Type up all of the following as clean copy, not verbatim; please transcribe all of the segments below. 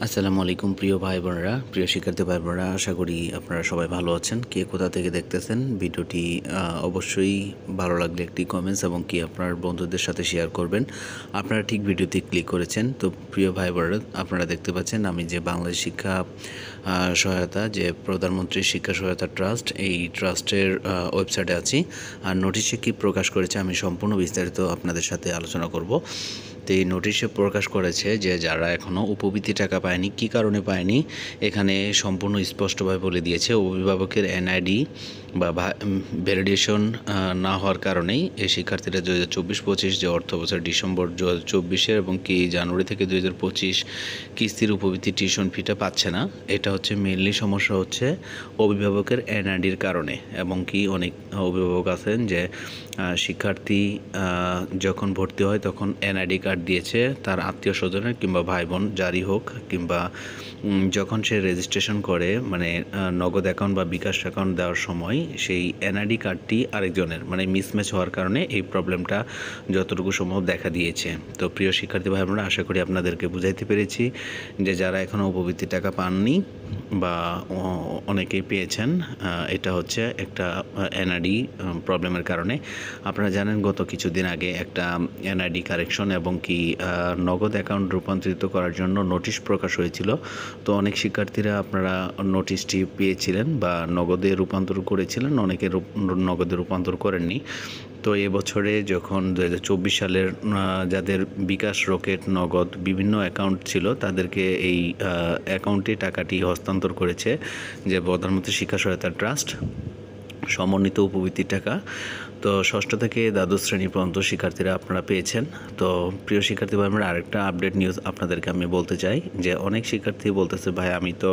আসসালামু আলাইকুম প্রিয় ভাই বোনেরা, প্রিয় শিক্ষার্থী ভাই বোনেরা, আশা করি আপনারা সবাই ভালো আছেন। কে কোথা থেকে দেখতেছেন ভিডিওটি অবশ্যই ভালো লাগলে একটি কমেন্টস এবং কি আপনার বন্ধুদের সাথে শেয়ার করবেন। আপনারা ঠিক ভিডিওতে ক্লিক করেছেন। তো প্রিয় ভাই বোনেরা, আপনারা দেখতে পাচ্ছেন আমি যে বাংলাদেশ শিক্ষা সহায়তা, যে প্রধানমন্ত্রী শিক্ষা সহায়তা ট্রাস্ট, এই ট্রাস্টের ওয়েবসাইটে আছি। আর নোটিশে কি প্রকাশ করেছে আমি সম্পূর্ণ বিস্তারিত আপনাদের সাথে আলোচনা করব। তো এই নোটিশে প্রকাশ করেছে যে যারা এখনও উপবৃত্তি টাকা পায়নি, কী কারণে পায়নি, এখানে সম্পূর্ণ স্পষ্টভাবে বলে দিয়েছে। অভিভাবকের এনআইডি বা ভ্যালিডেশন না হওয়ার কারণেই এই শিক্ষার্থীরা 2024-25 যে অর্থ বছর ডিসেম্বর 2024 এবং কি জানুয়ারি থেকে 2025 কিস্তির উপবৃত্তি টিউশন ফিটা পাচ্ছে না। এটা হচ্ছে মেইনলি সমস্যা হচ্ছে অভিভাবকের এনআইডির কারণে। এবং কি অনেক অভিভাবক আছেন যে শিক্ষার্থী যখন ভর্তি হয় তখন এনআইডি কার্ড দিয়েছে তার আত্মীয় স্বজনের কিংবা ভাই বোন যারই হোক, কিংবা যখন সে রেজিস্ট্রেশন করে মানে নগদ অ্যাকাউন্ট বা বিকাশ অ্যাকাউন্ট দেওয়ার সময় সেই এনআইডি কার্ডটি আরেকজনের মানে মিসম্যাচ হওয়ার কারণে এই প্রবলেমটা যতটুকু সম্ভব দেখা দিয়েছে। তো প্রিয় শিক্ষার্থী ভাই বোনেরা, আশা করি আপনাদেরকে বুঝাইতে পেরেছি যে যারা এখনও উপবৃত্তি টাকা পাননি বা অনেকেই পেয়েছেন, এটা হচ্ছে একটা এনআইডি প্রবলেমের কারণে। আপনারা জানেন গত কিছুদিন আগে একটা এনআইডি কারেকশন এবং কি নগদ অ্যাকাউন্ট রূপান্তরিত করার জন্য নোটিশ প্রকাশ হয়েছিল। তো অনেক শিক্ষার্থীরা আপনারা নোটিশটি পেয়েছিলেন বা নগদে রূপান্তর করেছিলেন, অনেকে নগদে রূপান্তর করেননি। তো এবছরে যখন 2024 সালের যাদের বিকাশ, রকেট, নগদ বিভিন্ন অ্যাকাউন্ট ছিল তাদেরকে এই অ্যাকাউন্টে টাকাটি হস্তান্তর করেছে যে প্রধানমন্ত্রী শিক্ষা সহায়তা ট্রাস্ট সমন্বিত উপবৃত্তির টাকা। তো ষষ্ঠ থেকে দ্বাদশ শ্রেণী পর্যন্ত শিক্ষার্থীরা আপনারা পেয়েছেন। তো প্রিয় শিক্ষার্থী ভাই, আমরা আরেকটা আপডেট নিউজ আপনাদেরকে আমি বলতে চাই যে অনেক শিক্ষার্থী বলতেছে, ভাই আমি তো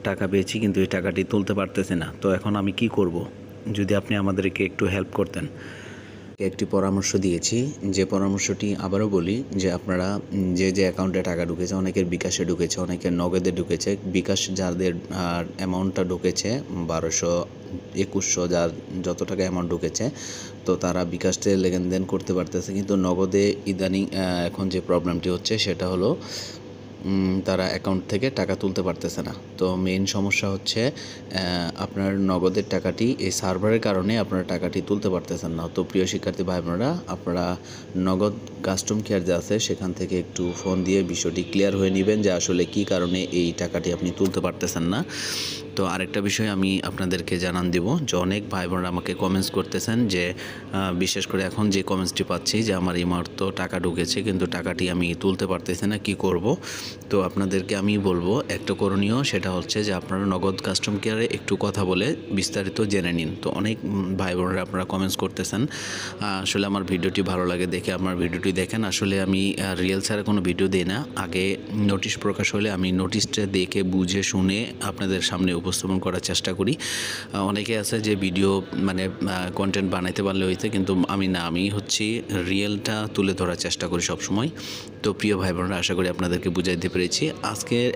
টাকা পেয়েছি কিন্তু এই টাকাটি তুলতে পারতেছি না, তো এখন আমি কি করব? যদি আপনি আমাদেরকে একটু হেল্প করতেন। একটি পরামর্শ দিয়েছি, যে পরামর্শটি আবারও বলি যে আপনারা যে অ্যাকাউন্টে টাকা ঢুকেছে, অনেকের বিকাশে ঢুকেছে, অনেকের নগদে ঢুকেছে। বিকাশ যাদের অ্যামাউন্টটা ঢুকেছে 1200, 2100, যার যত টাকা অ্যামাউন্ট ঢুকেছে, তো তারা বিকাশে লেনদেন করতে পারতেছে। কিন্তু নগদে ইদানিং এখন যে প্রবলেমটি হচ্ছে সেটা হলো তারা অ্যাকাউন্ট থেকে টাকা তুলতে পারতেছে না। তো মেইন সমস্যা হচ্ছে আপনার নগদের টাকাটি এই সার্ভারের কারণে আপনারা টাকাটি তুলতে পারতেছেন না। তো প্রিয় শিক্ষার্থী ভাই বোনেরা, আপনারা নগদ কাস্টম কেয়ার যে আছে সেখান থেকে একটু ফোন দিয়ে বিষয়টি ক্লিয়ার হয়ে নেবেন যে আসলে কী কারণে এই টাকাটি আপনি তুলতে পারতেছেন না। তো আরেকটা বিষয় আমি আপনাদেরকে জানান দিব যে অনেক ভাই বোনেরা আমাকে কমেন্টস করতেছেন যে বিশেষ করে এখন যে কমেন্টসটি পাচ্ছি যে আমার এই মুহূর্তে টাকা ঢুকেছে কিন্তু টাকাটি আমি তুলতে পারতেছি না, কি করব? তো আপনাদেরকে আমি বলবো একটা করণীয়, সেটা হচ্ছে যে আপনারা নগদ কাস্টম কেয়ারে একটু কথা বলে বিস্তারিত জেনে নিন। তো অনেক ভাই বোনেরা আপনারা কমেন্টস করতেছেন, আসলে আমার ভিডিওটি ভালো লাগে দেখে আমার ভিডিওটি দেখেন। আসলে আমি রিয়েল ছাড়া কোনো ভিডিও দিই না। আগে নোটিশ প্রকাশ হলে আমি নোটিশটা দেখে বুঝে শুনে আপনাদের সামনে উপস্থাপন করার চেষ্টা করি। অনেকে আছে যে ভিডিও মানে কন্টেন্ট বানাইতে পারলে হইতে, কিন্তু আমি হচ্ছি রিয়েলটা তুলে ধরার চেষ্টা করি সবসময়। তো প্রিয় ভাই বোনেরা, আশা করি আপনাদেরকে বুঝাইতে পেরেছি।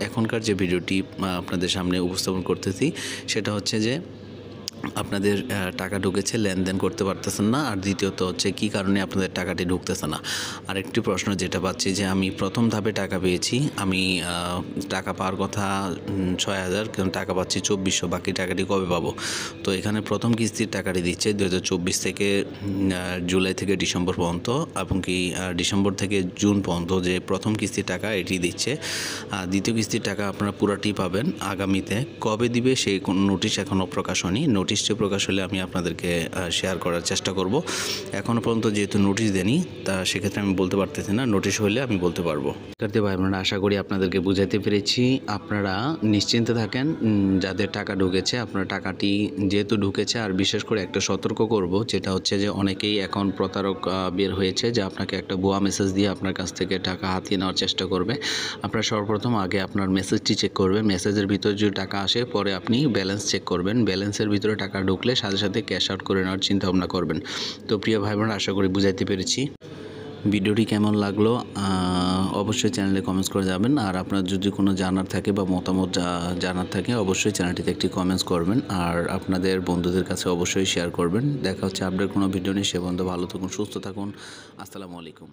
এখনকার যে ভিডিওটি আপনাদের সামনে উপস্থাপন করতেছি সেটা হচ্ছে যে আপনাদের টাকা ঢুকেছে, লেনদেন করতে পারতেছেন না, আর দ্বিতীয়ত হচ্ছে কী কারণে আপনাদের টাকাটি ঢুকতেছে না। আরেকটি প্রশ্ন যেটা পাচ্ছি যে আমি প্রথম ধাপে টাকা পেয়েছি, আমি টাকা পাওয়ার কথা 6000, কিন্তু টাকা পাচ্ছি 2400, বাকি টাকাটি কবে পাবো? তো এখানে প্রথম কিস্তির টাকাটি দিচ্ছে 2024 থেকে জুলাই থেকে ডিসেম্বর পর্যন্ত, এবং কি ডিসেম্বর থেকে জুন পর্যন্ত যে প্রথম কিস্তির টাকা এটি দিচ্ছে। দ্বিতীয় কিস্তির টাকা আপনারা পুরাটি পাবেন আগামীতে। কবে দিবে সেই কোনো নোটিশ এখনও প্রকাশ হয়নি। নোটিশটি প্রকাশ হলে আমি আপনাদেরকে শেয়ার করার চেষ্টা করব। এখনও পর্যন্ত যেহেতু নোটিশ দেনি, তা সেক্ষেত্রে আমি বলতে পারতেছি না, নোটিশ হলে আমি বলতে পারবো। শিক্ষার্থী ভাই বোনেরা, আশা করি আপনাদেরকে বুঝাইতে পেরেছি। আপনারা নিশ্চিন্তে থাকেন, যাদের টাকা ঢুকেছে আপনার টাকাটি যেহেতু ঢুকেছে। আর বিশেষ করে একটা সতর্ক করব, যেটা হচ্ছে যে অনেকেই এখন প্রতারক বের হয়েছে যে আপনাকে একটা ভুয়া মেসেজ দিয়ে আপনার কাছ থেকে টাকা হাতিয়ে নেওয়ার চেষ্টা করবে। আপনারা সর্বপ্রথম আগে আপনার মেসেজটি চেক করবেন। মেসেজের ভিতরে যদি টাকা আসে পরে আপনি ব্যালেন্স চেক করবেন। ব্যালেন্সের ভিতরে টাকা ঢুকলে সাথে সাথে ক্যাশ আউট করে নেওয়ার চিন্তা ভাবনা করবেন। তো প্রিয় ভাই বোনেরা, আশা করি বুঝাইতে পেরেছি। ভিডিওটি কেমন লাগলো অবশ্যই চ্যানেলে কমেন্টস করে যাবেন। আর আপনার যদি কোনো জানার থাকে বা মতামত জানার থাকে অবশ্যই চ্যানেলটিতে একটি কমেন্টস করবেন, আর আপনাদের বন্ধুদের কাছে অবশ্যই শেয়ার করবেন। দেখা হচ্ছে আপডেট কোনো ভিডিও নিয়ে। সে পর্যন্ত ভালো থাকুন, সুস্থ থাকুন। আসসালামু আলাইকুম।